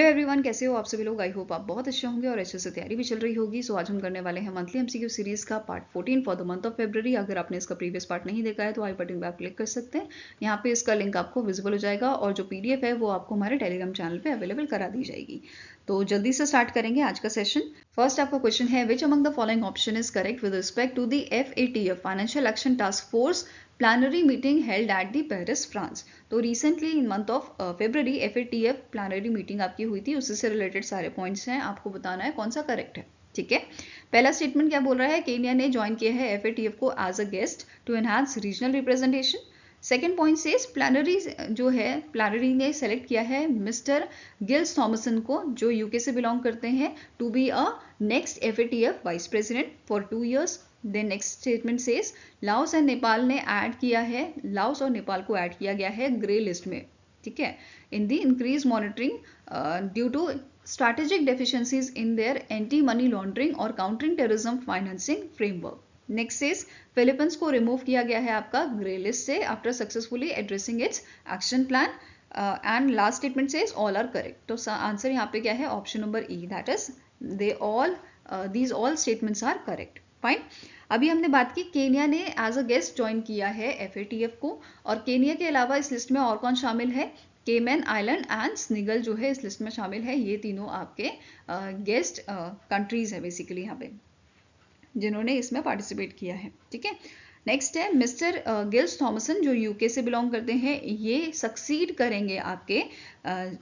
Hello everyone, कैसे हो आप सभी लोग। आई होप आप बहुत अच्छे होंगे और अच्छे से तैयारी भी चल रही होगी। सो आज हम करने वाले हैं मंथली एमसीक्यू सीरीज का part 14 for the month of फरवरी। अगर आपने इसका प्रीवियस पार्ट नहीं देखा है तो आई बटन पर आप क्लिक कर सकते हैं। यहाँ पे इसका लिंक आपको विजिबल हो जाएगा और जो पीडीएफ है वो आपको हमारे टेलीग्राम चैनल पे अवेलेबल करा दी जाएगी। तो जल्दी से स्टार्ट करेंगे आज का सेशन। फर्स्ट आपका क्वेश्चन है, which among the following option is correct with respect to the FATF financial action task force plenary meeting held at the Paris France. तो रिसेंटली इन मंथ ऑफ फरवरी FATF plenary meeting आपकी हुई थी, उसी से related सारे points हैं, आपको बताना है कौन सा करेक्ट है। ठीक है, पहला स्टेटमेंट क्या बोल रहा है, केन्या ने ज्वाइन किया है FATF को as a guest to enhance regional representation. Second point से प्लानरी जो है, प्लानरी ने सेलेक्ट किया है मिस्टर गिल्स थॉमसन को, जो यूके से बिलोंग करते हैं, to be a next FATF vice president for 2 years। Then next statement says Laos and Nepal ने ऐड किया है, लाओस और नेपाल को ऐड किया गया है ग्रे लिस्ट में। ठीक है, in the increase monitoring due to strategic deficiencies in their anti money laundering और countering terrorism financing framework. Next is Philippines को रिमूव किया गया है आपका ग्रे लिस्ट से after successfully addressing its action plan. And last statement says all are correct. तो answer यहाँ पे क्या है, option number E, that is they all these all statements are correct. Fine. अभी हमने बात की केन्या ने एज अ गेस्ट ज्वाइन किया है FATF को, और केन्या के अलावा इस लिस्ट में और कौन शामिल है, केमैन आइलैंड एंड स्निगल जो है इस लिस्ट में शामिल है। ये तीनों आपके गेस्ट कंट्रीज है बेसिकली यहाँ पे जिन्होंने इसमें पार्टिसिपेट किया है। ठीक है, नेक्स्ट है मिस्टर गिल्स थॉमसन जो यूके से बिलोंग करते हैं, ये सक्सीड करेंगे आपके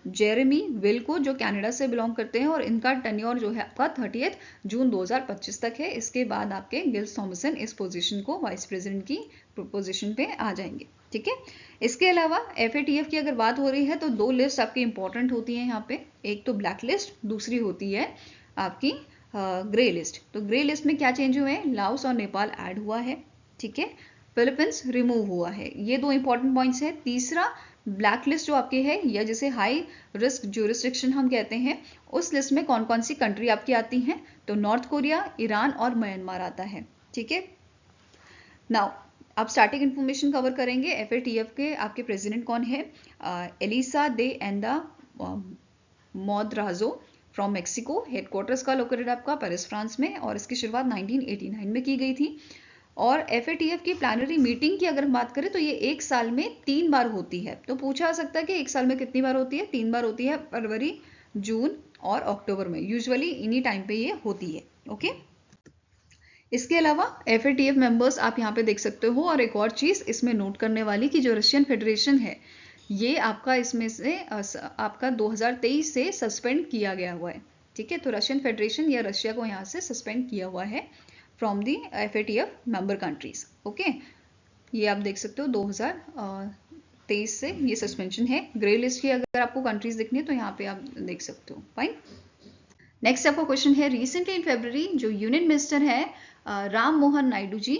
जेरेमी विल को जो कनाडा से बिलोंग करते हैं, और इनका टेन्योर जो है आपका 30 जून 2025 तक है। इसके बाद आपके गिल्स थॉमसन इस पोजीशन को वाइस प्रेसिडेंट की पोजीशन पे आ जाएंगे। ठीक है, इसके अलावा FATF की अगर बात हो रही है तो 2 लिस्ट आपकी इंपॉर्टेंट होती है यहाँ पे, एक तो ब्लैक लिस्ट, दूसरी होती है आपकी ग्रे लिस्ट। तो ग्रे लिस्ट में क्या चेंज हुए हैं, लाओस और नेपाल ऐड हुआ है। ठीक है, फिलीपींस रिमूव हुआ है। ये 2 इंपॉर्टेंट पॉइंट्स है। तीसरा ब्लैक लिस्ट जो आपकी है, या जिसे हाई रिस्क ज्यूरिस्डिक्शन हम कहते हैं, उस लिस्ट में कौन कौन सी कंट्री आपकी आती हैं, तो नॉर्थ कोरिया, ईरान और म्यांमार आता है। ठीक है, नाउ आप स्टार्टिंग इन्फॉर्मेशन कवर करेंगे। FATF के आपके प्रेसिडेंट कौन है, Elisa de Anda Madrazo from Mexico. Headquarters का लोकेटेड आपका पेरिस फ्रांस में, और इसकी शुरुआत 1989 में की गई थी। और FATF की प्लानरी मीटिंग की अगर हम बात करें तो ये 1 साल में 3 बार होती है। तो पूछा जा सकता है कि 1 साल में कितनी बार होती है, 3 बार होती है, फरवरी, जून और अक्टूबर में। यूजुअली इन्हीं टाइम पे ये होती है। ओके, इसके अलावा FATF मेंबर्स आप यहाँ पे देख सकते हो। और एक और चीज इसमें नोट करने वाली कि जो रशियन फेडरेशन है, ये आपका इसमें से आपका 2023 से सस्पेंड किया गया हुआ है। ठीक है, तो रशियन फेडरेशन या रशिया को यहाँ से सस्पेंड किया हुआ है from the FATF member countries. Okay, ये आप देख सकते हो 2023 से ये सस्पेंशन है। ग्रे लिस्ट की अगर आपको कंट्रीज दिखनी है तो यहाँ पे आप देख सकते हो। फाइन। नेक्स्ट आपका क्वेश्चन है, रिसेंटली इन फरवरी जो यूनियन मिनिस्टर है राम मोहन नायडू जी,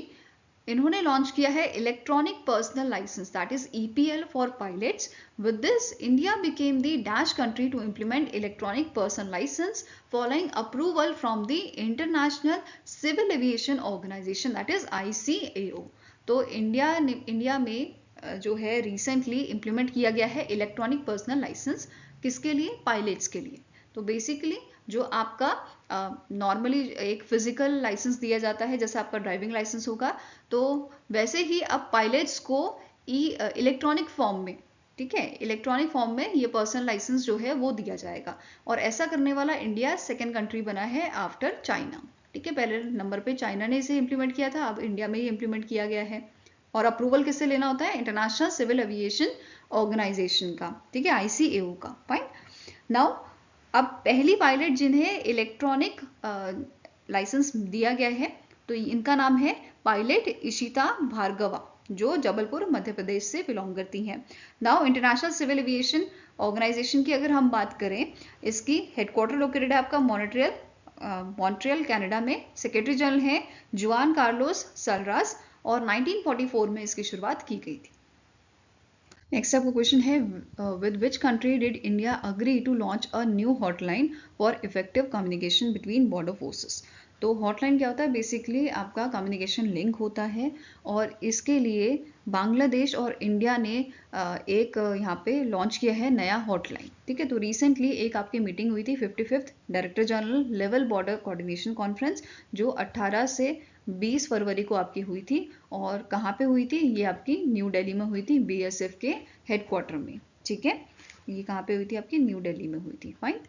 इन्होंने लॉन्च किया है electronic personal licence, that is EPL for pilots. With this India became the dash country to implement electronic personal licence following approval from the international civil aviation organisation, that is ICAO। तो India में जो है recently implement किया गया है electronic personal licence, किसके लिए, pilots के लिए। तो बेसिकली जो आपका नॉर्मली एक फिजिकल लाइसेंस दिया जाता है, जैसे आपका ड्राइविंग लाइसेंस होगा, तो वैसे ही अब पायलट्स को इलेक्ट्रॉनिक फॉर्म में, ठीक है, इलेक्ट्रॉनिक फॉर्म में ये पर्सनल लाइसेंस जो है वो दिया जाएगा। और ऐसा करने वाला इंडिया सेकेंड कंट्री बना है आफ्टर चाइना। ठीक है, पहले नंबर पे चाइना ने इसे इम्प्लीमेंट किया था, अब इंडिया में ही इम्प्लीमेंट किया गया है। और अप्रूवल किससे लेना होता है, इंटरनेशनल सिविल एविएशन ऑर्गेनाइजेशन का। ठीक है, ICAO का। फाइन। नाउ अब पहली पायलट जिन्हें इलेक्ट्रॉनिक लाइसेंस दिया गया है, तो इनका नाम है पायलट इशिता भार्गवा, जो जबलपुर मध्य प्रदेश से बिलोंग करती हैं। Now international civil aviation organisation की अगर हम बात करें, इसकी हेडक्वार्टर लोकेटेड है आपका मॉन्ट्रियल कनाडा में। सेक्रेटरी जनरल हैं जुआन कार्लोस सलरास, और 1944 में इसकी शुरुआत की गई थी। नेक्स्ट आपका क्वेश्चन है, with which country did India agree to launch a new hotline for effective communication between border forces. तो हॉटलाइन क्या होता है, बेसिकली आपका कम्युनिकेशन लिंक होता है, और इसके लिए बांग्लादेश और इंडिया ने एक यहाँ पे लॉन्च किया है नया हॉटलाइन। ठीक है, तो रिसेंटली एक आपकी मीटिंग हुई थी 55th director general level border coordination conference, जो 18 से 20 फरवरी को आपकी हुई थी। और कहाँ पे हुई थी, ये आपकी न्यू दिल्ली में हुई थी, BSF के हेडक्वार्टर में। ठीक है, ये कहाँ पे हुई थी, आपकी न्यू दिल्ली में हुई थी। फाइन,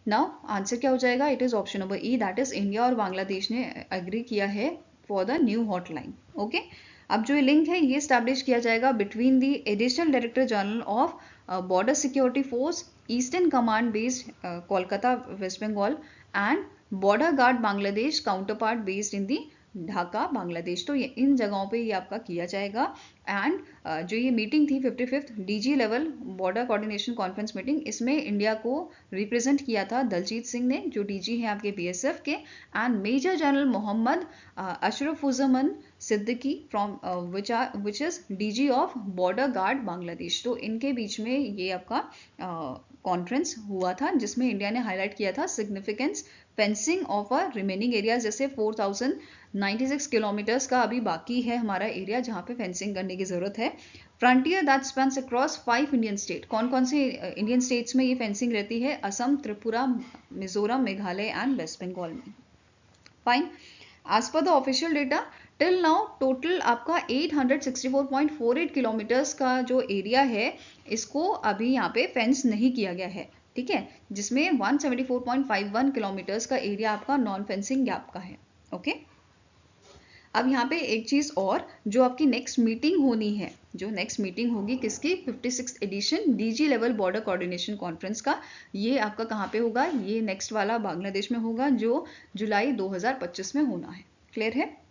नाउ आंसर क्या हो जाएगा, it is option number E, that is India और बांग्लादेश ने एग्री किया है for the new hotline. Okay, अब जो ये लिंक है ये स्टैब्लिश किया जाएगा between the additional director general of border security force eastern command based Kolkata west Bengal and border guard Bangladesh counterpart based in the Dhaka Bangladesh. तो ये इन जगहों पे ये आपका किया जाएगा। एंड जो ये मीटिंग थी 55th DG level border coordination conference meeting, इसमें इंडिया को रिप्रेजेंट किया था दलजीत सिंह ने, जो DG हैं आपके BSF के, and major general Mohammad Ashrafuzzaman Siddiqui from which is DG of border guard Bangladesh. तो इनके बीच में ये आपका कॉन्फ्रेंस हुआ था, जिसमें इंडिया ने हाईलाइट किया था significance fencing of a remaining area, जैसे 4096 किलोमीटर्स का अभी बाकी है हमारा एरिया जहाँ पे फेंसिंग करने की जरूरत है। Frontier that Spence across 5 Indian state, कौन कौन से इंडियन स्टेट्स में ये फेंसिंग रहती है, असम, त्रिपुरा, मिजोरम, मेघालय एंड वेस्ट बंगाल में। Fine, as per the official data till now total आपका 864.48 किलोमीटर्स का जो एरिया है, इसको अभी यहाँ पे फेंस नहीं किया गया है। ठीक है, जिसमें 174.51 किलोमीटर्स का एरिया आपका नॉन फेंसिंग गैप का है। ओके, अब यहाँ पे एक चीज और, जो आपकी नेक्स्ट मीटिंग होनी है, जो नेक्स्ट मीटिंग होगी किसकी, 56th edition DG level border coordination conference का, ये आपका कहाँ पे होगा, ये नेक्स्ट वाला बांग्लादेश में होगा, जो जुलाई 2025 में होना है। क्लियर है।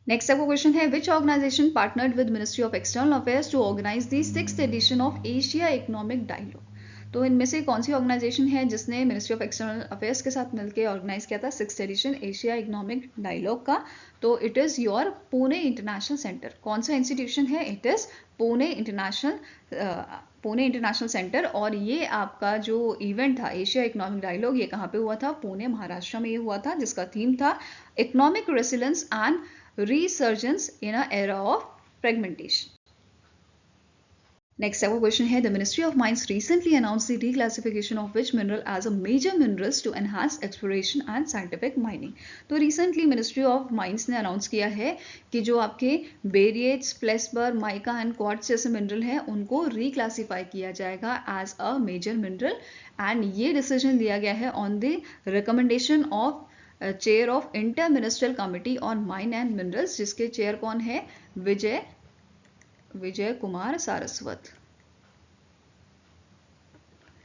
नेक्स्ट आपका क्वेश्चन है, which organisation partnered with ministry of external affairs to organise the 6th edition of Asia economic dialogue. तो इनमें से कौन सी ऑर्गेनाइजेशन है जिसने मिनिस्ट्री ऑफ एक्सटर्नल अफेयर्स के साथ मिलकर ऑर्गेनाइज किया था 6th addition Asia economic dialogue का। तो it is your Pune international centre. कौन सा इंस्टीट्यूशन है, it is Pune international centre. और ये आपका जो इवेंट था एशिया इकोनॉमिक डायलॉग, ये कहाँ पे हुआ था, पुणे महाराष्ट्र में ये हुआ था, जिसका थीम था economic resilience and resurgence in an era of fragmentation. Next, our question here, the Ministry of Mines recently announced the reclassification of which mineral as a major minerals to enhance exploration and scientific mining. तो recently Ministry of Mines ने announce किया है कि जो आपके बेरिएट्स, प्लेसबर, mica and quartz जैसे mineral हैं, उनको reclassify किया जाएगा as a major mineral, and ये decision लिया गया है on the recommendation of chair of inter ministerial committee on mine and minerals, जिसके चेयर कौन है, विजय कुमार सारस्वत।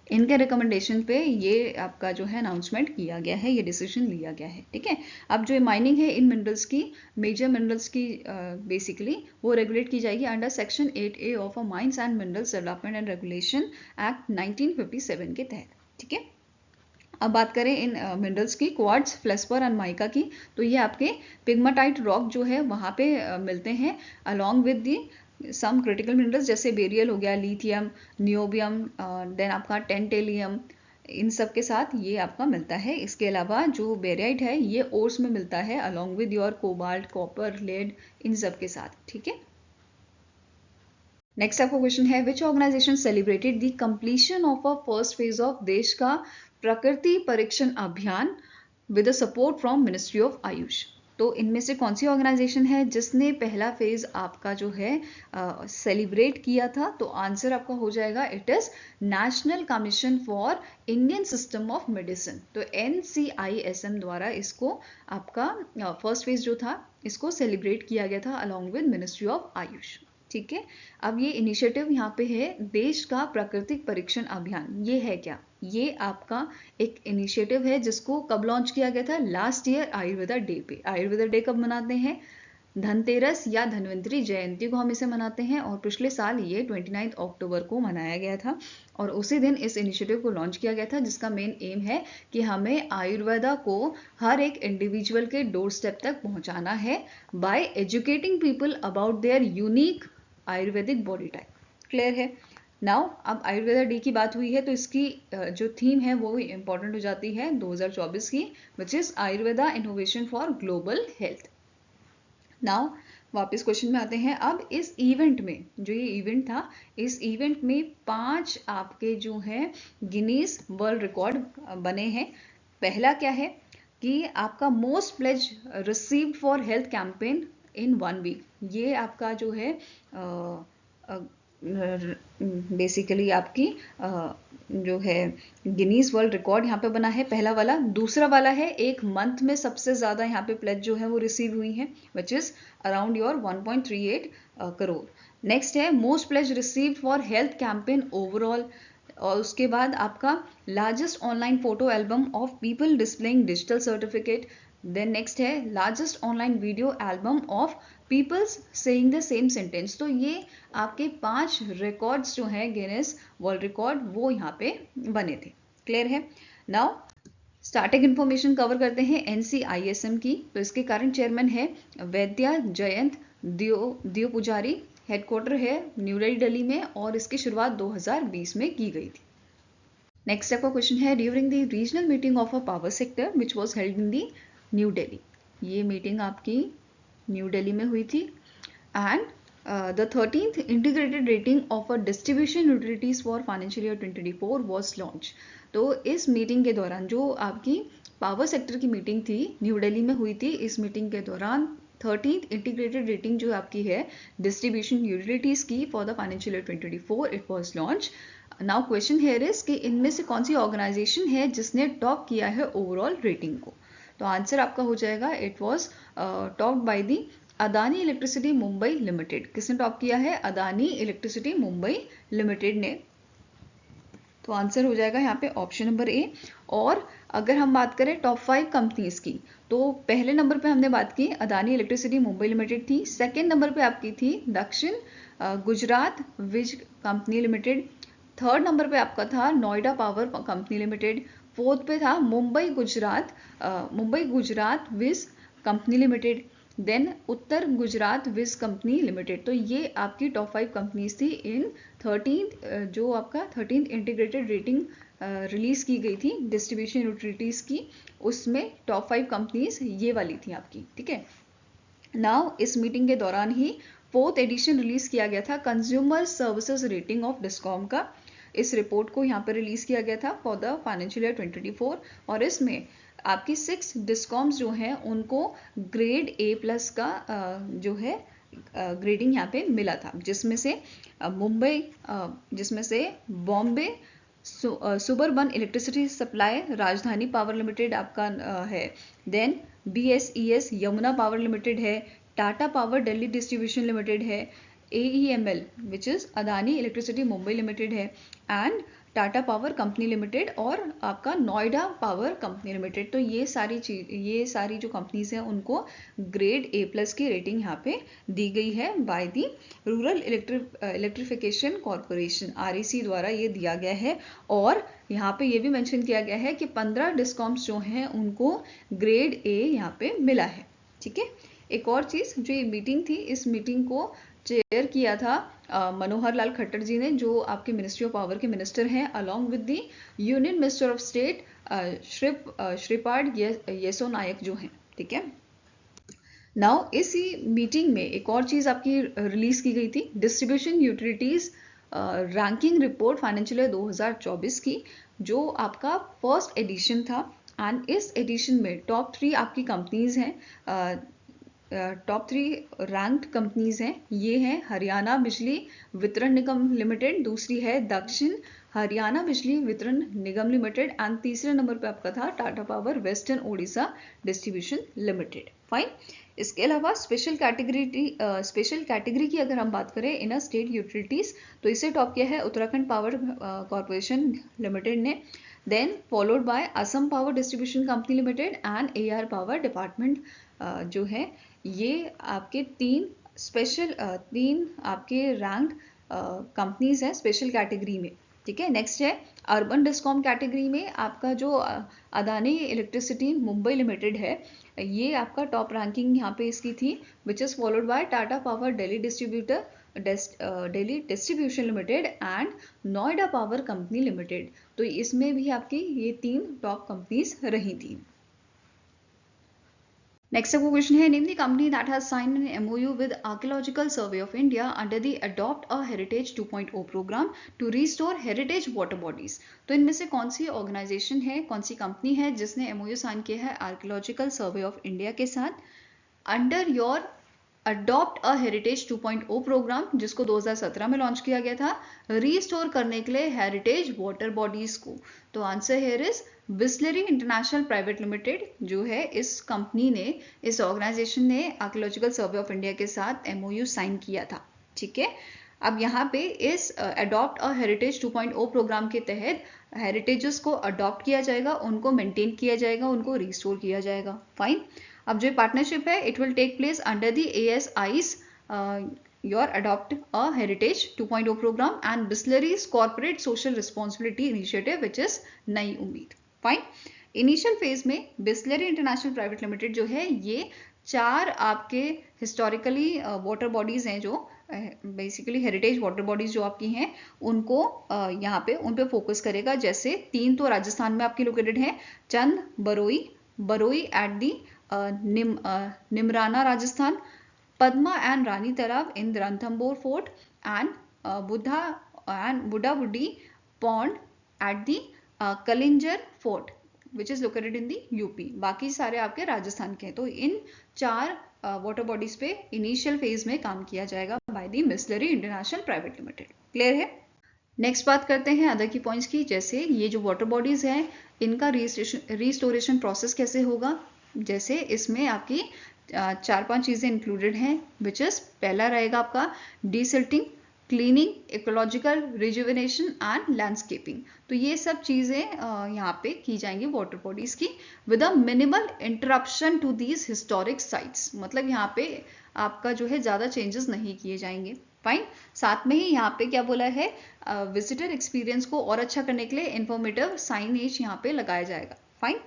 इनके रिकमेंडेशन पे ये आपका जो है अनाउंसमेंट किया गया है, ये डिसीजन लिया गया है। ठीक है, अब जो माइनिंग है इन मिनरल्स की, मेजर मिनरल्स की बेसिकली वो रेगुलेट की जाएगी under section 8A of a mines and minerals development and regulation act 1957 के तहत। ठीक है, अब बात करें इन मिनरल्स की, क्वार्ट्ज, फ्लेस्पर एंड माइका की, तो ये आपके पिग्माटाइट रॉक जो है वहाँ पे मिलते हैं along with the some critical minerals, जैसे बेरियल हो गया, लिथियम, नियोबियम, देन आपका टेंटेलियम, इन सब के साथ ये आपका मिलता है। इसके अलावा जो बेरियाइट है ये ओर्स में मिलता है along with your cobalt, copper, lead, इन सब के साथ। ठीक है, नेक्स्ट आपका क्वेश्चन है, which organisation celebrated the completion of a first phase of Desh ka Prakriti Parikshan Abhiyan with support from ministry of Ayush. तो इनमें से कौन सी ऑर्गेनाइजेशन है जिसने पहला फेज आपका जो है सेलिब्रेट किया था, तो आंसर आपका हो जाएगा it is national commission for Indian system of medicine. तो NCISM द्वारा इसको आपका फर्स्ट फेज जो था इसको सेलिब्रेट किया गया था along with ministry of Ayush. ठीक है, अब ये इनिशिएटिव यहाँ पे है देश का प्राकृतिक परीक्षण अभियान। ये है क्या, ये आपका एक इनिशिएटिव है जिसको कब लॉन्च किया गया था, लास्ट ईयर आयुर्वेदा डे पे। आयुर्वेदा डे कब मनाते हैं, धनतेरस या धन्वंतरी जयंती को हम इसे मनाते हैं, और पिछले साल ये 29 अक्टूबर को मनाया गया था, और उसी दिन इस इनिशिएटिव को लॉन्च किया गया था, जिसका मेन एम है कि हमें आयुर्वेदा को हर एक इंडिविजुअल के डोर स्टेप तक पहुंचाना है by educating people about their unique Ayurvedic body type. Clear है। नाउ अब आयुर्वेदा डे की बात हुई है तो इसकी जो थीम है वो इम्पोर्टेंट हो जाती है 2024 की, which is Ayurveda innovation for global health. Now वापस क्वेश्चन में आते हैं। अब इस इवेंट में, जो ये इवेंट था, इस इवेंट में 5 आपके जो हैं गिनीज वर्ल्ड रिकॉर्ड बने हैं। पहला क्या है कि आपका most pledge received for health campaign in 1 week. ये आपका जो है बेसिकली आपकी जो है गिनीज वर्ल्ड रिकॉर्ड यहाँ पे बना है, पहला वाला। दूसरा वाला है एक मंथ में सबसे ज़्यादा यहाँ पे प्लेज जो है वो रिसीव हुई है, which is around your 1.38 crore. Next है most pledge received for health campaign overall, और उसके बाद आपका largest online photo album of people displaying digital certificate. Then next है largest online video album of peoples saying the same sentence. तो ये आपके 5 records जो हैं गिनेस वर्ल्ड रिकॉर्ड वो यहाँ पे बने थे। क्लियर है? नाउ स्टार्टिंग इन्फॉर्मेशन कवर करते हैं NCISM की। तो इसके करंट चेयरमैन है वैद्या जयंत दियो पुजारी। हेडक्वार्टर है न्यू दिल्ली में और इसकी शुरुआत 2020 में की गई थी। नेक्स्ट आपका क्वेश्चन है during the regional meeting of a power sector which was held in the new Delhi. ये मीटिंग आपकी न्यू दिल्ली में हुई थी। And the 13th integrated rating of a distribution utilities for financial year 2024 was launch. तो इस meeting के दौरान जो आपकी पावर सेक्टर की मीटिंग थी न्यू दिल्ली में हुई थी, इस मीटिंग के दौरान 13th इंटीग्रेटेड रेटिंग जो आपकी है डिस्ट्रीब्यूशन यूटिलिटीज की for the financial year 2024 it was launch. Now question here is कि इनमें से कौन सी ऑर्गेनाइजेशन है जिसने टॉप किया है ओवरऑल रेटिंग को। तो आंसर आपका हो जाएगा it was topped by the Adani electricity Mumbai limited. किसने टॉप किया है? अदानी इलेक्ट्रिसिटी मुंबई लिमिटेड ने। तो आंसर हो जाएगा यहाँ पे ऑप्शन नंबर ए। और अगर हम बात करें टॉप 5 कंपनीज की, तो पहले नंबर पे हमने बात की अदानी इलेक्ट्रिसिटी मुंबई लिमिटेड थी। सेकेंड नंबर पे आपकी थी Dakshin Gujarat Vij company limited. Third number पे आपका था Noida power company limited. Fourth पे था Mumbai Gujarat Vij company limited. Then Uttar Gujarat Vij company limited. तो ये आपकी टॉप 5 कंपनीज थी इन 13th जो आपका 13th इंटीग्रेटेड रेटिंग रिलीज की गई थी डिस्ट्रीब्यूशन यूटिलिटीज की, उसमें टॉप 5 कंपनीज ये वाली थी आपकी। ठीक है। नाउ इस मीटिंग के दौरान ही 4th एडिशन रिलीज किया गया था consumer services rating of discom का। इस रिपोर्ट को यहाँ पर रिलीज किया गया था फॉर द फाइनेंशियल ईयर 2024 और इसमें आपकी 6 डिस्कॉम्स जो हैं उनको ग्रेड A+ का जो है ग्रेडिंग यहाँ पे मिला था, जिसमें से मुंबई, जिसमें से Bombay suburban electricity supply Rajdhani power limited आपका है। Then BSES Yamuna power limited है। Tata power Delhi distribution limited है। AEML which is Adani electricity Mumbai limited है। And Tata power company limited और आपका नोएडा पावर कंपनी लिमिटेड। तो ये सारी जो कंपनीज हैं उनको ग्रेड A+ की रेटिंग यहाँ पे दी गई है by the rural electrification corporation REC द्वारा ये दिया गया है। और यहाँ पे ये भी मेंशन किया गया है कि 15 डिस्कॉम्स जो हैं उनको ग्रेड A यहाँ पे मिला है। ठीक है। एक और चीज़, जो ये मीटिंग थी, इस मीटिंग को चेयर किया था मनोहर लाल खट्टर जी ने, जो आपके मिनिस्ट्री ऑफ पावर के मिनिस्टर हैं, along with the union minister of state Shripad Yesso Naik जो हैं। ठीक है। नाउ इसी मीटिंग में एक और चीज़ आपकी रिलीज की गई थी, distribution utilities ranking report financial year 2024 की, जो आपका फर्स्ट एडिशन था। एंड इस एडिशन में टॉप 3 आपकी कंपनीज हैं, टॉप 3 रैंक्ड कंपनीज हैं। ये हैं हरियाणा बिजली वितरण निगम लिमिटेड, दूसरी है दक्षिण हरियाणा बिजली वितरण निगम लिमिटेड एंड तीसरे नंबर पे आपका था Tata power western Odisha distribution limited. Fine. इसके अलावा स्पेशल कैटेगरी की अगर हम बात करें इन अ स्टेट यूटिलिटीज, तो इसे टॉप किया है उत्तराखंड पावर कॉर्पोरेशन लिमिटेड ने। Then followed by Assam power distribution company limited and AR power department जो है। ये आपके तीन आपके रैंक कंपनीज हैं स्पेशल कैटेगरी में। ठीक है। नेक्स्ट है अर्बन डिस्कॉम कैटेगरी में आपका जो अदानी इलेक्ट्रिसिटी मुंबई लिमिटेड है, ये आपका टॉप रैंकिंग यहाँ पे इसकी थी, which is followed by Tata power Delhi distributor Delhi distribution limited and Noida power company limited. तो इसमें भी आपकी ये 3 टॉप कंपनीज रही थी। नेक्स्ट आपको क्वेश्चन है, name the company that has signed an MOU with archaeological survey of India under the adopt a heritage 2.0 programme to restore heritage water bodies. तो इनमें से कौन सी ऑर्गेनाइजेशन है, कौन सी कंपनी है जिसने MOU साइन किया है आर्कियोलॉजिकल सर्वे ऑफ इंडिया के साथ under your adopt a heritage 2.0 programme, जिसको 2017 में लॉन्च किया गया था, रीस्टोर करने के लिए हेरिटेज वाटर बॉडीज को। तो answer here is Bisleri international private limited जो है, इस कंपनी ने, इस ऑर्गेनाइजेशन ने आर्कियोलॉजिकल सर्वे ऑफ इंडिया के साथ MOU साइन किया था। ठीक है, अब यहाँ पे इस अडॉप्ट अ हेरिटेज 2.0 प्रोग्राम के तहत हेरिटेजेस को अडॉप्ट किया जाएगा, उनको मेंटेन किया जाएगा, उनको रिस्टोर किया जाएगा। फाइन। अब जो पार्टनरशिप है it will take place under the ASI's your adopt a heritage 2.0 programme and Bisleri's corporate social responsibility initiative which is Nai Ummeed. Fine. Initial phase में बिस्लरी इंटरनेशनल प्राइवेट लिमिटेड जो है, ये 4 आपके हिस्टोरिकली वाटर बॉडीज हैं, जो बेसिकली हेरिटेज वाटर बॉडीज जो आपकी हैं, उनको यहाँ पे उन पे फोकस करेगा। जैसे 3 तो राजस्थान में आपकी लोकेटेड है, Chand, Baori at the Neemrana Rajasthan, Padma and Rani Talab in Ranthambore fort and Buddha pond at the Kalinjar fort which is located in the UP। बाकी सारे आपके राजस्थान के हैं। तो इन 4 वाटर बॉडीज पे इनिशियल फेज में काम किया जाएगा by the Bisleri international private limited. Clear है। नेक्स्ट बात करते हैं अदर की पॉइंट्स की। जैसे ये जो वाटर बॉडीज हैं, इनका रिस्टोरेशन प्रोसेस कैसे होगा। जैसे इसमें आपकी 4-5 चीजें इंक्लूडेड हैं, विच इज पहला रहेगा आपका desilting, cleaning, ecological rejuvenation and landscaping. तो ये सब चीजें यहाँ पे की जाएंगी वाटर बॉडीज की with a minimal interruption to these historic sites. मतलब यहाँ पे आपका जो है ज्यादा चेंजेस नहीं किए जाएंगे। फाइन। साथ में ही यहाँ पे क्या बोला है, विजिटर एक्सपीरियंस को और अच्छा करने के लिए इंफॉर्मेटिव साइनेज यहाँ पे लगाया जाएगा। फाइन।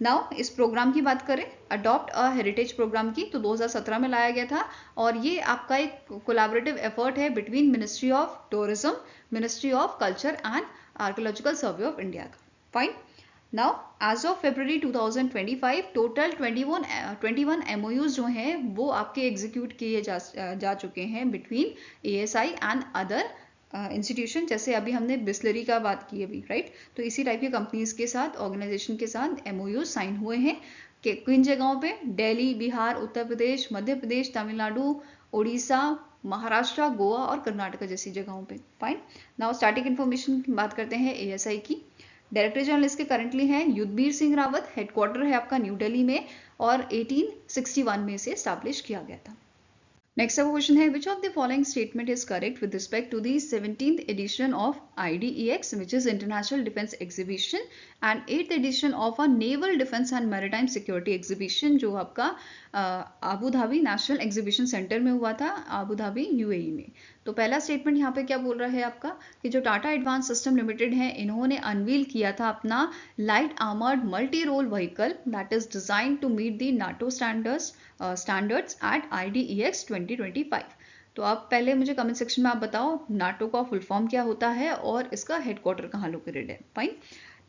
नाउ इस प्रोग्राम की बात करें, अडॉप्ट अ हेरिटेज प्रोग्राम की, तो 2017 में लाया गया था और ये आपका एक कोलैबोरेटिव एफर्ट है between ministry of tourism, ministry of culture and archaeological survey of India का। Fine. Now as of February 2025 total 21 MOUs जो हैं वो आपके एग्जीक्यूट किए जा चुके हैं between ASI and other institution. जैसे अभी हमने बिस्लरी का बात की अभी, राइट। तो इसी टाइप की कंपनीज के साथ, ऑर्गेनाइजेशन के साथ MOUs साइन हुए हैं कि किन जगहों पे, दिल्ली, बिहार, उत्तर प्रदेश, मध्य प्रदेश, तमिलनाडु, उड़ीसा, महाराष्ट्र, गोवा और कर्नाटक जैसी जगहों पे। फाइन। नाउ स्टैटिक इन्फॉर्मेशन की बात करते हैं ASI की। डायरेक्टर जनरल इसके करंटली हैं युद्धवीर सिंह रावत। हेडक्वार्टर है आपका न्यू दिल्ली में और 1861 में इसे स्टैब्लिश किया गया था। नेक्स्ट आपका क्वेश्चन है, which of the following statement is correct with respect to the 17th edition of IDEX which is international defence exhibition and 8th edition of a naval defence and maritime security exhibition जो आपका Abu Dhabi national exhibition centre में हुआ था, Abu Dhabi UAE में। तो पहला statement यहाँ पे क्या बोल रहा है आपका कि जो टाटा एडवांस सिस्टम लिमिटेड है, इन्होंने अनवील किया था अपना light armoured multi role vehicle that is design to meet the NATO standards at IDEX 2025। तो आप पहले मुझे कमेंट सेक्शन में आप बताओ नाटो का फुल फॉर्म क्या होता है और इसका हेडक्वार्टर कहाँ लोकेटेड है। फाइन।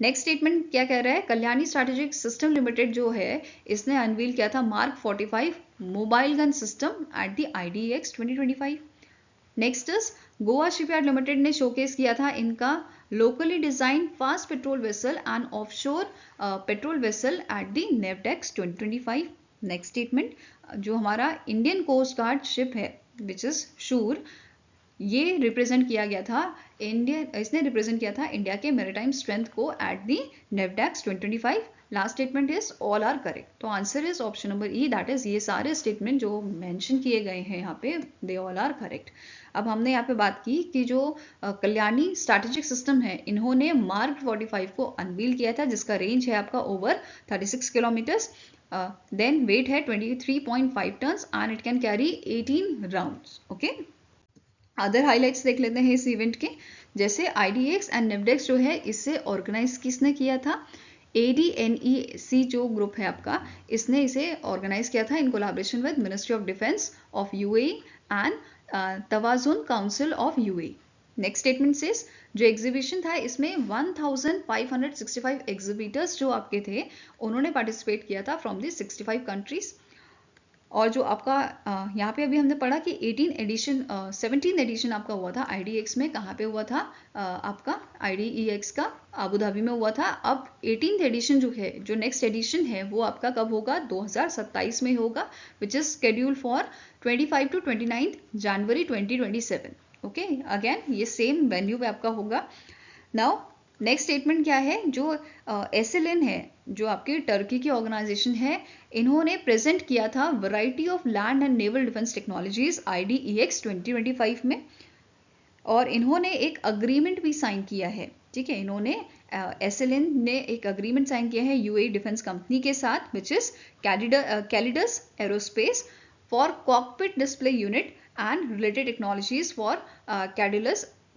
नेक्स्ट स्टेटमेंट क्या कह रहा है, कल्याणी स्ट्रैटेजिक सिस्टम लिमिटेड जो है, इसने अनवील किया था mark 45 mobile gun system at the IDEX 2025। Next is Goa shipyard limited ने शोकेस किया था इनका locally design fast patrol vessel and offshore patrol vessel at the NAVDEX 2025। Next statement, जो हमारा इंडियन कोस्ट गार्ड शिप है which is शूर, ये represent किया गया था इसने रिप्रेजेंट किया था इंडिया के मैरीटाइम स्ट्रेंथ को at the NAVDEX 2025। Last statement is all are correct. तो answer is option number E, that is ये सारे स्टेटमेंट जो मेंशन किए गए हैं यहाँ पे, दे ऑल आर करेक्ट। अब हमने यहाँ पे बात की कि जो कल्याणी स्ट्रैटेजिक सिस्टम है, इन्होंने मार्क 45 को अनवील किया था जिसका रेंज है आपका ओवर 36 किलोमीटर्स, देन वेट है 23.5 tons and it can carry 18 rounds. Okay, other highlights देख लेते हैं इस इवेंट के। जैसे IDEX एंड नेवडेक्स जो है, इसे ऑर्गेनाइज किसने किया था, ADNEC जो ग्रुप है आपका, इसने इसे ऑर्गेनाइज किया था in collaboration with ministry of defence of UAE and Tawazun council of UAE. Next statement से जो एग्जीबिशन था इसमें 1565 एग्जिबिटर्स जो आपके थे उन्होंने पार्टिसिपेट किया था फ्रॉम दी 65 कंट्रीज। और जो आपका यहाँ पे अभी हमने पढ़ा कि 17 एडिशन आपका हुआ था IDEX में। कहाँ पे हुआ था? आपका IDEX का अबू धाबी में हुआ था। अब 18th एडिशन जो है, जो नेक्स्ट एडिशन है वो आपका कब होगा? 2027 में होगा, which is schedule for 25 to 29 January 2027। Okay, again ये सेम वेन्यू पे आपका होगा। नाउ नेक्स्ट स्टेटमेंट क्या है? जो SLN है, जो आपकी टर्की की ऑर्गेनाइजेशन है, इन्होंने प्रेजेंट किया था variety of land and naval defence technologies IDEX 2025 में, और इन्होंने एक अग्रीमेंट भी साइन किया है। ठीक है, इन्होंने SLN ने एक अग्रीमेंट साइन किया है UAE डिफेंस कंपनी के साथ, which is Calidus aerospace for cockpit display unit and related technologies for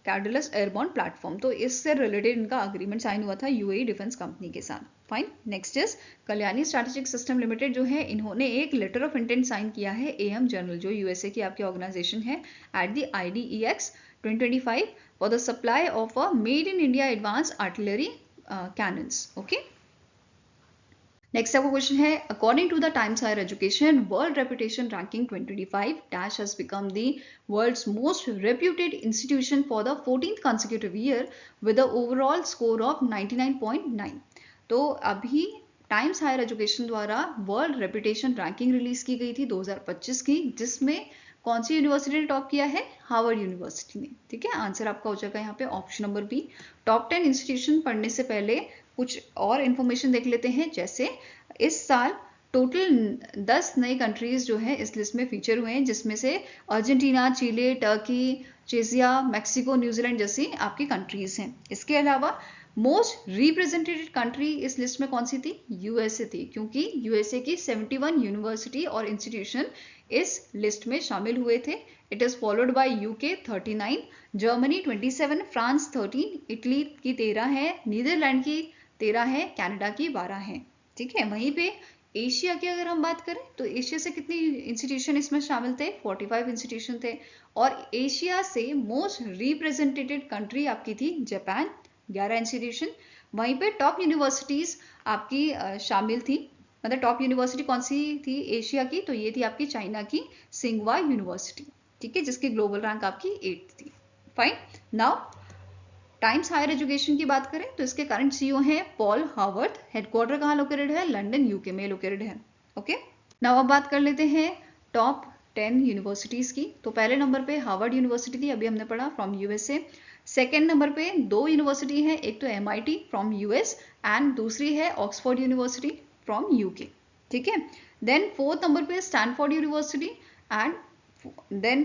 Calidus airborne platform. तो इससे रिलेटेड इनका अग्रीमेंट साइन हुआ था UAE डिफेंस कंपनी के साथ। Fine. Next is Kalyani strategic system limited जो है, इन्होंने एक लेटर ऑफ इंटेंट साइन किया है AM जनरल, जो USA की आपकी ऑर्गेनाइजेशन है, at the IDEX 2025 for the supply of a made in India advance artillery cannons. Okay, next आपका क्वेश्चन है, according to the Times Higher Education world reputation ranking 2025 dash has become the world's most reputed institution for the 14th consecutive year with the overall score of 99.9। तो अभी Times Higher Education द्वारा world reputation ranking release की गई थी 2025 की, जिसमें कौन सी university ने टॉप किया है? हार्वर्ड यूनिवर्सिटी ने। ठीक है, आंसर आपका हो जाएगा यहाँ पे option number B. Top 10 institution पढ़ने से पहले कुछ और इन्फॉर्मेशन देख लेते हैं। जैसे इस साल टोटल 10 नई कंट्रीज जो है इस लिस्ट में फीचर हुए हैं, जिसमें से अर्जेंटीना, चिले, टर्की, चेजिया, मैक्सिको, न्यूजीलैंड जैसी आपकी कंट्रीज हैं। इसके अलावा मोस्ट रिप्रेजेंटेटेड कंट्री इस लिस्ट में कौन सी थी? USA थी, क्योंकि USA की 71 यूनिवर्सिटी और इंस्टीट्यूशन इस लिस्ट में शामिल हुए थे। It is followed by UK 39, Germany 27, France 13, Italy की 13 है, नीदरलैंड की 13 है, कनाडा की 12 है। ठीक है, वहीं पे एशिया की अगर हम बात करें तो एशिया से कितनी इंस्टीट्यूशन इसमें शामिल थे? 45 इंस्टीट्यूशन थे। और एशिया से मोस्ट रिप्रेजेंटेटेड कंट्री आपकी थी जापान, 11 इंस्टीट्यूशन। वहीं पे टॉप यूनिवर्सिटीज आपकी शामिल थी, मतलब टॉप यूनिवर्सिटी कौन सी थी एशिया की? तो ये थी आपकी चाइना की सिंगवा यूनिवर्सिटी। ठीक है, जिसकी ग्लोबल रैंक आपकी 8th थी। Fine. Now Times Higher Education की बात करें तो इसके करंट CEO हैं पॉल हावर्थ। हेडक्वार्टर कहाँ लोकेटेड है? लंदन UK में लोकेटेड है। ओके, नाउ अब बात कर लेते हैं टॉप 10 यूनिवर्सिटीज की। तो पहले नंबर पे हार्वर्ड यूनिवर्सिटी थी, अभी हमने पढ़ा, फ्रॉम USA। सेकेंड नंबर पे 2 यूनिवर्सिटी है, एक तो MIT फ्रॉम US एंड दूसरी है ऑक्सफोर्ड यूनिवर्सिटी फ्रॉम UK। ठीक है, देन फोर्थ नंबर पे Stanford university and then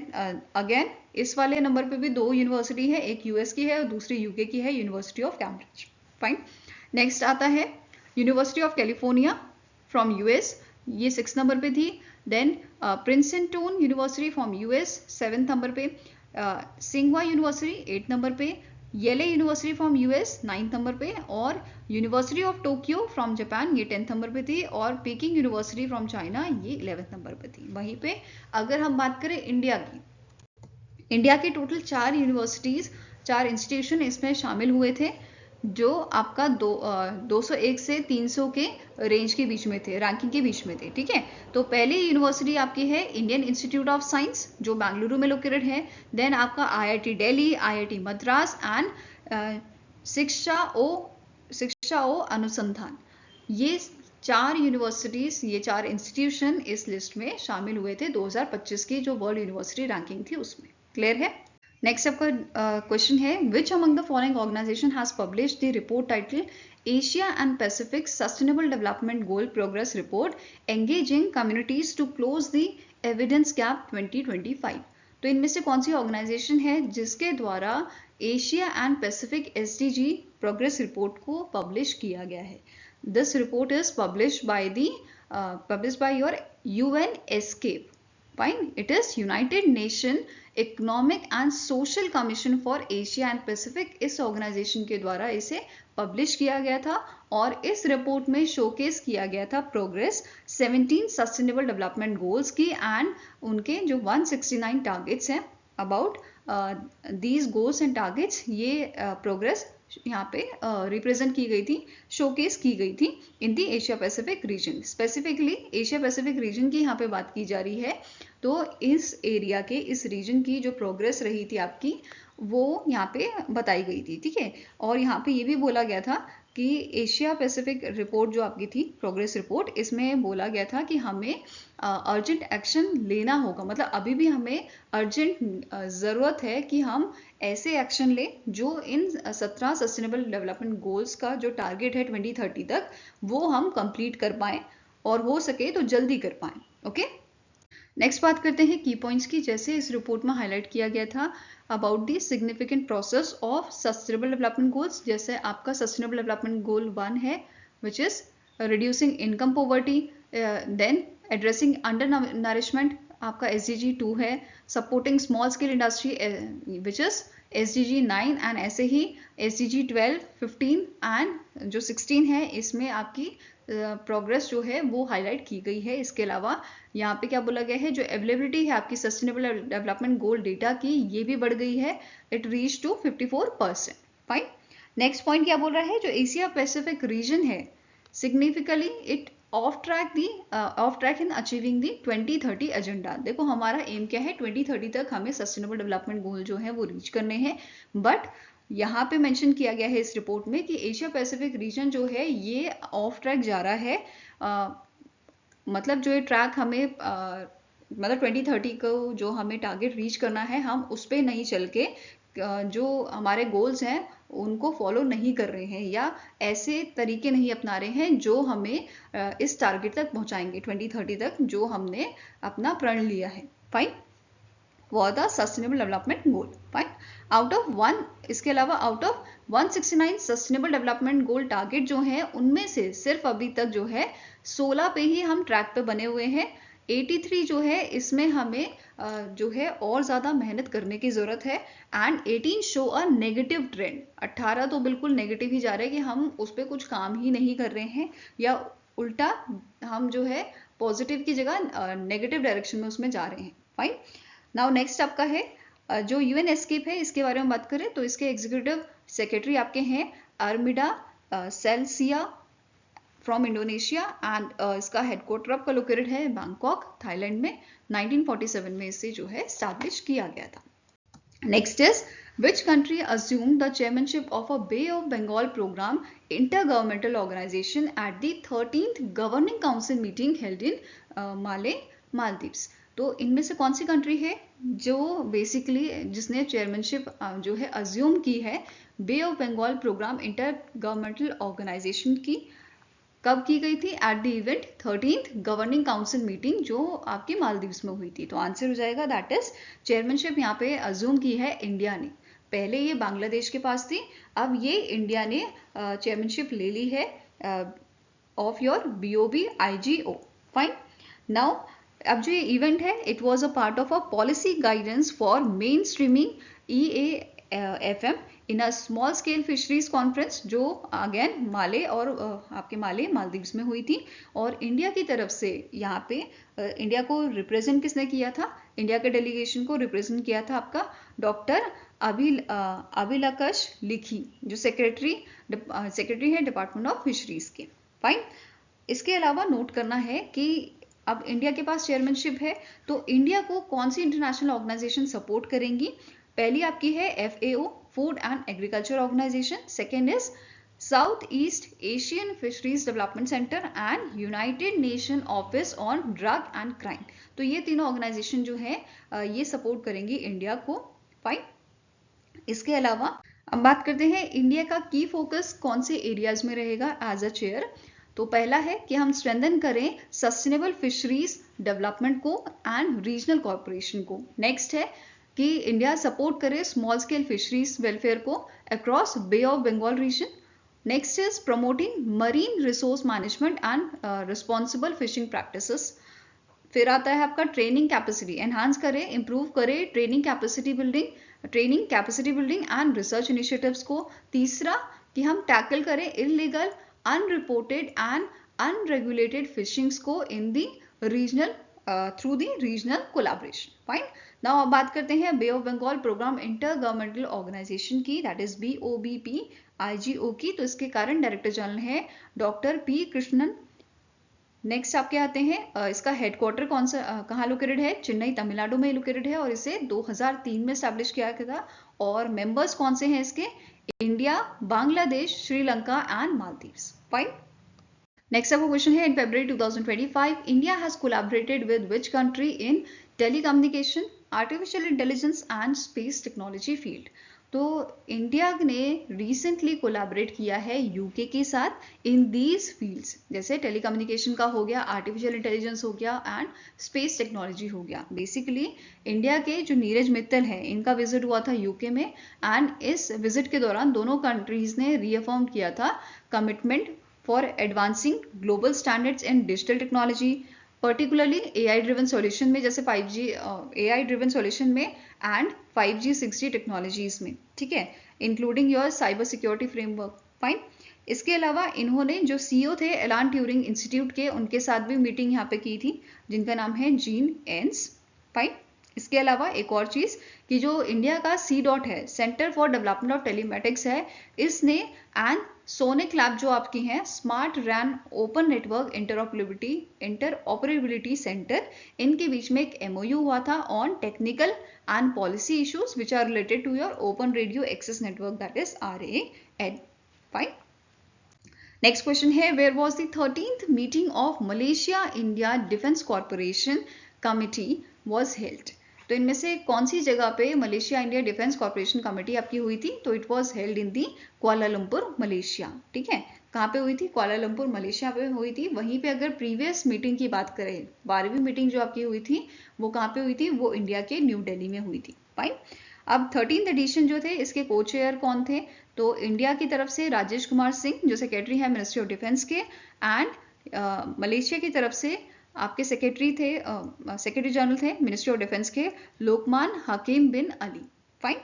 again इस वाले नंबर पे भी 2 यूनिवर्सिटी है, एक US की है और दूसरी UK की है, university of Cambridge. Fine. Next आता है university of California from US, ये 6 नंबर पे थी। Then Princeton university from US 7th number पे, सिंगवा यूनिवर्सिटी 8th नंबर पे, येले university from US 9th number पे, और university of Tokyo from Japan ये 10th नंबर पे थी, और पीकिंग यूनिवर्सिटी फ्रॉम चाइना ये 11th नंबर पे थी। वहीं पे अगर हम बात करें इंडिया की, इंडिया के टोटल 4 यूनिवर्सिटीज, 4 इंस्टीट्यूशन इसमें शामिल हुए थे, जो आपका 201 से 300 के रेंज के बीच में थे, रैंकिंग के बीच में थे। ठीक है, तो पहली यूनिवर्सिटी आपकी है इंडियन इंस्टीट्यूट ऑफ साइंस, जो बेंगलुरु में लोकेटेड है। देन आपका IIT Delhi, IIT Madras and शिक्षा ओ अनुसंधान, ये 4 यूनिवर्सिटीज, ये 4 इंस्टीट्यूशन इस लिस्ट में शामिल हुए थे 2025 की जो वर्ल्ड यूनिवर्सिटी रैंकिंग थी उसमें। क्लियर है? नेक्स्ट आपका क्वेश्चन है, which among the following organisation has published the report title Asia and Pacific sustainable development goal progress report engaging communities to close the evidence gap 2025। तो इनमें से कौन सी organisation है जिसके द्वारा Asia and Pacific SDG progress report को publish किया गया है? This report is published by your UN ESCAPE. Fine. It is United Nation economic and social commission for Asia and Pacific, इस ऑर्गेनाइजेशन के द्वारा इसे पब्लिश किया गया था, और इस रिपोर्ट में शोकेस किया गया था प्रोग्रेस 17 सस्टेनेबल डेवलपमेंट गोल्स की एंड उनके जो 169 टारगेट्स हैं about these goals and targets, ये प्रोग्रेस यहाँ पे रिप्रेजेंट की गई थी, शोकेस की गई थी in the Asia Pacific region. Specifically Asia Pacific region की यहाँ पे बात की जा रही है। तो इस एरिया के, इस रीजन की जो प्रोग्रेस रही थी आपकी, वो यहाँ पे बताई गई थी, ठीक है। और यहाँ पे ये भी बोला गया था कि एशिया पैसिफिक रिपोर्ट जो आपकी थी, प्रोग्रेस रिपोर्ट, इसमें बोला गया था कि हमें अर्जेंट एक्शन लेना होगा। मतलब अभी भी हमें अर्जेंट ज़रूरत है कि हम ऐसे एक्शन लें जो इन 17 सस्टेनेबल डेवलपमेंट गोल्स का जो टारगेट है 2030 तक, वो हम कंप्लीट कर पाएँ, और हो सके तो जल्दी कर पाएँ। ओके, नेक्स्ट बात करते हैं की पॉइंट्स की। जैसे इस रिपोर्ट में हाईलाइट किया गया था about the significant process of sustainable development goals. जैसे आपका सस्टेनेबल डेवलपमेंट गोल 1 है which is reducing income poverty, then addressing under nourishment, आपका SDG 2 है, supporting small scale industry which is SDG 9, and ऐसे ही SDG 12, 15 एंड जो 16 है, इसमें आपकी प्रोग्रेस जो है वो हाईलाइट की गई है। इसके अलावा यहाँ पे क्या बोला गया है, जो अवेलेबिलिटी है आपकी सस्टेनेबल डेवलपमेंट गोल डेटा की, ये भी बढ़ गई है, it reach to 54%। Fine, next point क्या बोल रहा है, जो एशिया पैसिफिक रीजन है, significantly it off track in achieving the 2030 agenda. देखो हमारा एम क्या है, 2030 तक हमें सस्टेनेबल डेवलपमेंट गोल जो है वो रीच करने हैं, बट यहाँ पे मेंशन किया गया है इस रिपोर्ट में कि एशिया पैसिफिक रीजन जो है ये ऑफ ट्रैक जा रहा है। मतलब जो ये ट्रैक हमें मतलब 2030 को जो हमें टारगेट रीच करना है, हम उस पर नहीं चल के जो हमारे गोल्स हैं उनको फॉलो नहीं कर रहे हैं, या ऐसे तरीके नहीं अपना रहे हैं जो हमें इस टारगेट तक पहुंचाएंगे 2030 तक, जो हमने अपना प्रण लिया है। फाइन, वो था sustainable development goal. Fine, out of 1, इसके अलावा out of 169 sustainable development goal target जो हैं, उनमें से सिर्फ अभी तक जो है 16 पे ही हम ट्रैक पे बने हुए हैं। 83 जो है इसमें हमें जो है और ज़्यादा मेहनत करने की ज़रूरत है, and 18 show a negative trend. 18 तो बिल्कुल नेगेटिव ही जा रहे हैं कि हम उस पर कुछ काम ही नहीं कर रहे हैं, या उल्टा हम जो है पॉजिटिव की जगह नेगेटिव डायरेक्शन में उसमें जा रहे हैं। फाइन, नाउ नेक्स्ट आपका है जो UN एस्केप है, इसके बारे में बात करें तो इसके एग्जीक्यूटिव सेक्रेटरी आपके हैं अरमिडा सेल्सिया फ्रॉम इंडोनेशिया, एंड इसका हेडक्वार्टर आपका लोकेटेड है बैंकॉक, थाईलैंड में। 1947 में इसे जो है स्टैब्लिश किया गया था। Next is which country assumed the chairmanship of a Bay of Bengal program intergovernmental organization at the 13th governing council meeting held in Malé, Maldives। तो इनमें से कौन सी कंट्री है जो बेसिकली जिसने चेयरमैनशिप जो है अज्यूम की है bay of Bengal programme inter governmental organisation की? कब की गई थी? At the event 13th governing council meeting जो आपकी मालदीव्स में हुई थी। तो आंसर हो जाएगा दैट इज चेयरमैनशिप यहाँ पे अज्यूम की है इंडिया ने। पहले ये बांग्लादेश के पास थी, अब ये इंडिया ने चेयरमैनशिप ले ली है of your BOB IGO। Fine, now अब जो ये इवेंट है it was a part of a policy guidance for main streaming EAFM in a small scale fisheries conference, जो अगेन माले और आपके माले मालदीव्स में हुई थी। और इंडिया की तरफ से यहाँ पे इंडिया को रिप्रेजेंट किसने किया था? इंडिया के डेलीगेशन को रिप्रेजेंट किया था आपका डॉक्टर अभिलाकश लिखी, जो सेक्रेटरी है डिपार्टमेंट ऑफ फिशरीज के। फाइन, इसके अलावा नोट करना है कि अब इंडिया के पास चेयरमैनशिप है तो इंडिया को कौन सी इंटरनेशनल ऑर्गेनाइजेशन सपोर्ट करेंगी? पहली आपकी है FAO, food and agriculture organisation. Second is South East Asian fisheries development centre and United Nation office on drug and crime. तो ये तीनों ऑर्गेनाइजेशन जो है ये सपोर्ट करेंगी इंडिया को। फाइन, इसके अलावा अब बात करते हैं इंडिया का की फोकस कौन से एरियाज में रहेगा एज अ चेयर। तो पहला है कि हम स्ट्रेंथन करें सस्टेनेबल फिशरीज डेवलपमेंट को एंड रीजनल कॉर्पोरेशन को। नेक्स्ट है कि इंडिया सपोर्ट करे स्मॉल स्केल फिशरीज वेलफेयर को across Bay of Bengal region. Next is promoting marine resource management and responsible fishing practices. फिर आता है आपका ट्रेनिंग कैपेसिटी एनहांस करें, इंप्रूव करें training capacity building and research initiatives को। तीसरा कि हम टैकल करें illegal unreported and unregulated fishings को in the regional through the regional collaboration. Fine, now अब बात करते हैं bay of Bengal programme inter governmental organisation की, दैट इज BOBP IGO की। तो इसके करंट डायरेक्टर जनरल है डॉक्टर P कृष्णन। नेक्स्ट आपके आते हैं इसका हेडक्वार्टर कौन सा कहाँ लोकेटेड है, चेन्नई तमिलनाडु में लोकेटेड है, और इसे 2003 में स्टैब्लिश किया गया था। और मेंबर्स कौन से हैं इसके, India, Bangladesh, Sri Lanka and Maldives. Fine. Next आपका क्वेश्चन है, इन February 2025 India has collaborated with which country in telecommunication, artificial intelligence and space technology field. तो इंडिया ने रिसेंटली कोलैबोरेट किया है यूके के साथ इन दीज फील्ड्स, जैसे टेलीकम्युनिकेशन का हो गया, आर्टिफिशियल इंटेलिजेंस हो गया एंड स्पेस टेक्नोलॉजी हो गया। बेसिकली इंडिया के जो नीरज मित्तल है इनका विजिट हुआ था यूके में, एंड इस विजिट के दौरान दोनों कंट्रीज ने रीअफर्म किया था commitment for advancing global standards in digital technology, particularly AI driven solution में, जैसे 5G AI driven solution में and 5G 6G technologies में, ठीक है, including your cyber security framework। Fine. इसके अलावा इन्होंने जो CEO थे एलान ट्यूरिंग इंस्टीट्यूट के, उनके साथ भी मीटिंग यहाँ पे की थी, जिनका नाम है जीन एंस। फाइन। इसके अलावा एक और चीज कि जो इंडिया का C.DOT है, centre for development of telematics है, इसने एंड सोनिक लैब जो आपकी हैं, smart RAN open network interoperability centre, इनके बीच में एक MOU हुआ था on technical and policy issues which are related to your open radio access network, that is RAN। Fine. Next question है, where was the 13th meeting of Malaysia India defence corporation committee was held. तो इनमें से कौन सी जगह पे Malaysia India defence corporation committee आपकी हुई थी, तो it was held in the Kuala Lumpur Malaysia. ठीक है, कहाँ पे हुई थी, कुआलालंपुर मलेशिया पे हुई थी। वहीं पे अगर प्रीवियस मीटिंग की बात करें, 12वीं मीटिंग जो आपकी हुई थी वो कहाँ पे हुई थी, वो इंडिया के न्यू दिल्ली में हुई थी। फाइन। अब 13th एडिशन जो थे, इसके को चेयर कौन थे, तो इंडिया की तरफ से राजेश कुमार सिंह जो सेक्रेटरी है मिनिस्ट्री ऑफ डिफेंस के, एंड मलेशिया की तरफ से आपके सेक्रेटरी थे, सेक्रेटरी जनरल थे मिनिस्ट्री ऑफ डिफेंस के, Lokman Hakim bin Ali. Fine.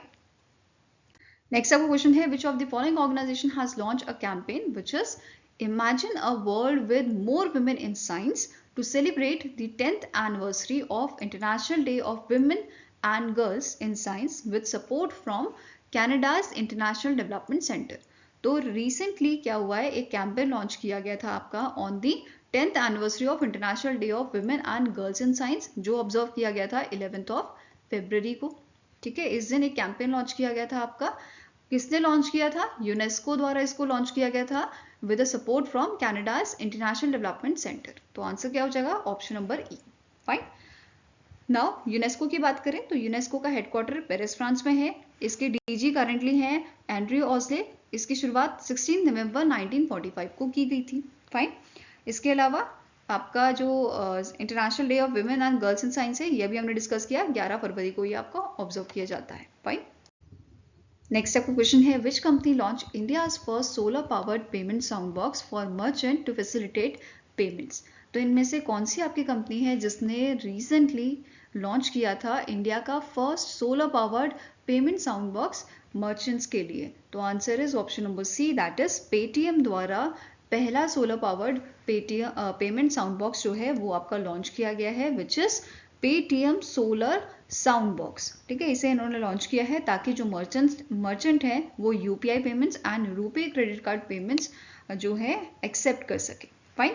Next आपका क्वेश्चन है, which of the following organisation has launch a campaign which is imagine a world with more women in science to celebrate the 10th anniversary of international day of women and girls in science with support from Canada's international development centre. तो recently क्या हुआ है, एक campaign launch किया गया था आपका on the 10th anniversary of international day of women and girls in science, जो ऑब्जर्व किया गया था 11th फरवरी को। ठीक है, इस दिन एक कैंपेन लॉन्च किया गया था आपका। किसने लॉन्च किया था, यूनेस्को द्वारा इसको लॉन्च किया गया था with support from Canada's international development centre. तो आंसर क्या हो जाएगा, ऑप्शन नंबर ई। फाइन। नाउ यूनेस्को की बात करें तो यूनेस्को का हेडक्वार्टर पेरिस फ्रांस में है। इसके DG करंटली हैं एंड्रयू ऑस्ले। इसकी शुरुआत 16 नवंबर 1945 को की गई थी। फाइन। इसके अलावा आपका जो international day of women and girls in science है, ये भी हमने डिस्कस किया, 11 फरवरी को ये आपका ऑब्जर्व किया जाता है। फाइन। नेक्स्ट आपका क्वेश्चन है, which company launch India's first solar powered payment sound box for merchant to facilitate payments. तो इनमें से कौन सी आपकी कंपनी है जिसने रिसेंटली लॉन्च किया था इंडिया का first solar powered payment sound box merchants के लिए। तो answer is option number C, that is Paytm द्वारा पहला solar powered payment sound box जो है वो आपका लॉन्च किया गया है, which is Paytm solar sound box. ठीक है, इसे इन्होंने लॉन्च किया है ताकि जो मर्चेंट हैं वो UPI payments and RuPay credit card payments जो है एक्सेप्ट कर सके। फाइन।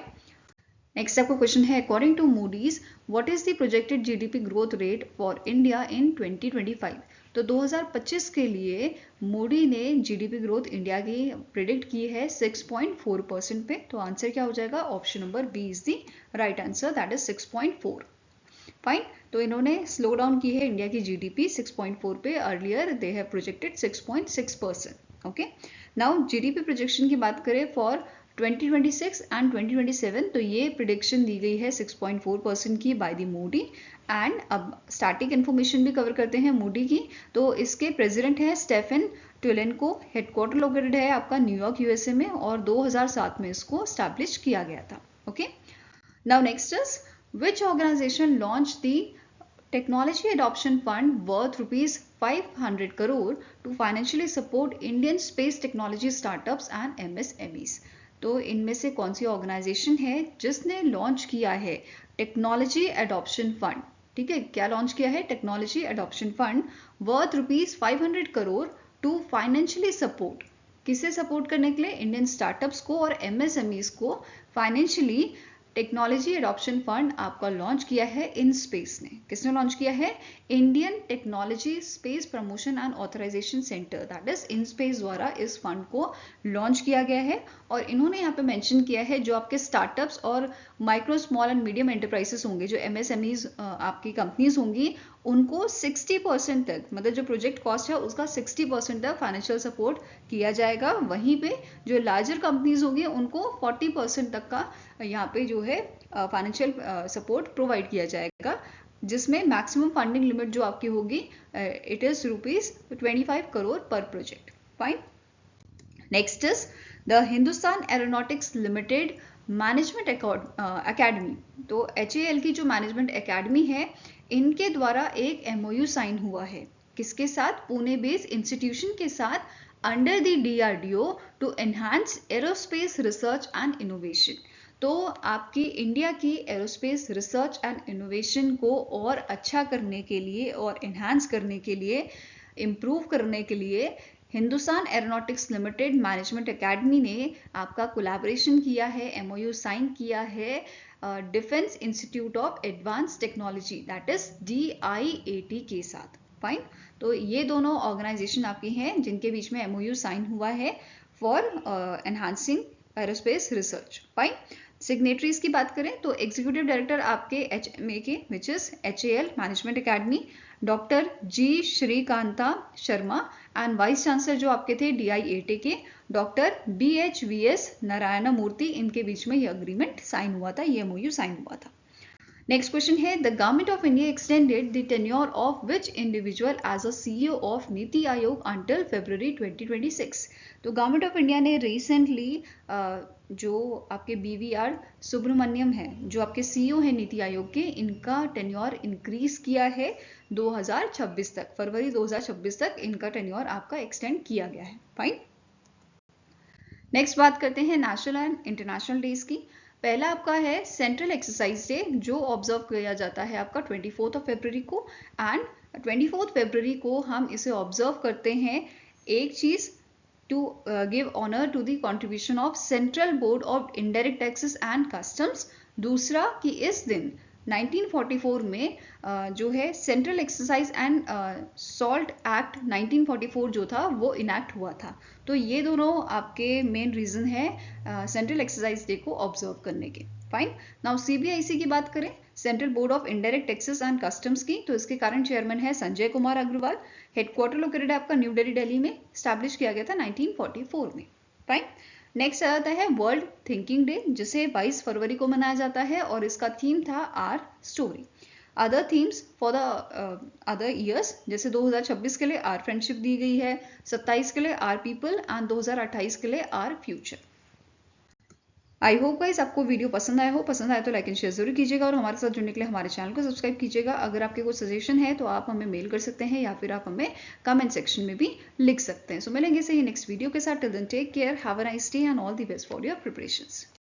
नेक्स्ट आपका क्वेश्चन है, according to Moody's what is the projected GDP growth rate for India in 2025। तो 2025 के लिए मूडी ने GDP ग्रोथ इंडिया की प्रिडिक्ट की है 6.4% पे। तो आंसर क्या हो जाएगा, option number B is the right answer, that is 6.4। Fine. तो इन्होंने स्लो डाउन की है इंडिया की GDP 6.4 पे, earlier they have projected 6.6%। Okay, now GDP projection की बात करें फॉर 2026 एंड 2027, तो ये प्रिडिक्शन दी गई है 6.4% की बाय द मूडी। एंड अब स्टैटिक इन्फॉर्मेशन भी कवर करते हैं मूडी की। तो इसके प्रेसिडेंट है स्टेफन ट्यूलेनको, हेडक्वार्टर लोकेटेड है आपका न्यूयॉर्क USA में, और 2007 में इसको स्टैब्लिश किया गया था। Okay, now next is which organization launched the technology adoption fund worth rupees 500 crore to financially support Indian space technology startups and MSMEs। तो इनमें से कौन सी ऑर्गेनाइजेशन है जिसने लॉन्च किया है टेक्नोलॉजी एडॉप्शन फंड। ठीक है, क्या लॉन्च किया है? Technology adoption fund worth ₹500 crore to financially support, किसे सपोर्ट करने के लिए? इंडियन स्टार्टअप्स को और एमएसएमईज को फाइनेंशियली टेक्नोलॉजी एडॉप्शन फंड आपका लॉन्च किया है इन स्पेस ने। किसने लॉन्च किया है? Indian technology space promotion and authorisation centre, that is in space द्वारा इस फंड को लॉन्च किया गया है। और इन्होंने यहाँ पे मेंशन किया है जो आपके स्टार्टअप्स और micro small and medium enterprises होंगे, जो एमएसएमईज आपकी कंपनीज होंगी, उनको 60% तक, मतलब जो प्रोजेक्ट कॉस्ट है उसका 60% तक फाइनेंशियल सपोर्ट किया जाएगा। वहीं पे जो लार्जर कंपनीज होंगी उनको 40% तक का यहाँ पे जो है फाइनेंशियल सपोर्ट प्रोवाइड किया जाएगा, जिसमें मैक्सिमम फंडिंग लिमिट जो आपकी होगी इट इज ₹25 करोड़ पर project. Fine. Next is the Hindustan aeronautics limited management academy. तो HAL की जो मैनेजमेंट अकेडमी है, इनके द्वारा एक MOU साइन हुआ है। किसके साथ? पुणे बेस्ड इंस्टीट्यूशन के साथ, under the DRDO to enhance aerospace research and innovation. तो आपकी इंडिया की एरोस्पेस रिसर्च एंड इनोवेशन को और अच्छा करने के लिए और एनहांस करने के लिए, इम्प्रूव करने के लिए Hindustan aeronautics limited management academy ने आपका कोलैबोरेशन किया है, MOU साइन किया है defence institute of advance technology, that is DIAT के साथ। फाइन। तो ये दोनों ऑर्गेनाइजेशन आपकी हैं जिनके बीच में MOU साइन हुआ है for enhancing aerospace research. Fine. Signatories की बात करें तो एग्जीक्यूटिव डायरेक्टर आपके HMA के which is HAL management academy, doctor G Srikanta Sharma, and vice chancellor जो आपके थे DIAT के डॉक्टर BHVS नारायण मूर्ति। इनके बीच में ये अग्रीमेंट साइन हुआ था, ये MOU साइन हुआ था। नेक्स्ट क्वेश्चन है the government of India extended the tenure of which individual as a CEO of NITI Aayog until February 2026। तो गवर्नमेंट ऑफ इंडिया ने रिसेंटली जो आपके BVR सुब्रमण्यम है, जो आपके CEO है नीति आयोग के, इनका टेन्योर इंक्रीज किया है 2026 तक, फरवरी 2026 तक इनका टेन्योर आपका एक्सटेंड किया गया है। फाइन। नेक्स्ट बात करते हैं नेशनल एंड इंटरनेशनल डेज की। पहला आपका है सेंट्रल एक्सरसाइज डे, जो ऑब्जर्व किया जाता है आपका 24 फरवरी को, एंड 24 फरवरी को हम इसे ऑब्जर्व करते हैं एक चीज to give honour to the contribution of central board of indirect taxes and customs. दूसरा कि इस दिन 1944 में जो है central excise and salt act 1944 जो था वो इनैक्ट हुआ था। तो ये दोनों आपके मेन रीजन है सेंट्रल एक्सरसाइज डे को ऑब्जर्व करने के। फाइन। नाउ CBIC की बात करें, central board of indirect taxes and customs की, तो इसके करंट चेयरमैन है संजय कुमार अग्रवाल। हेडक्वार्टर लोकेटेड आपका न्यू दिल्ली में, स्टैब्लिश किया गया था 1944 में। फाइन। नेक्स्ट आता है वर्ल्ड थिंकिंग डे, जिसे 22 फरवरी को मनाया जाता है, और इसका थीम था our story. Other themes for the other years, जैसे 2026 के लिए आर फ्रेंडशिप दी गई है, 27 के लिए आर पीपल, एंड 2028 के लिए our future. I hope guys आपको वीडियो पसंद आया हो। पसंद आया तो लाइक एंड शेयर जरूर कीजिएगा, और हमारे साथ जुड़ने के लिए हमारे चैनल को सब्सक्राइब कीजिएगा। अगर आपके कोई सजेशन है तो आप हमें मेल कर सकते हैं, या फिर आप हमें कमेंट सेक्शन में भी लिख सकते हैं। सो मिलेंगे से ही नेक्स्ट वीडियो के साथ। Till then take care, have a nice day and all the best for your preparations.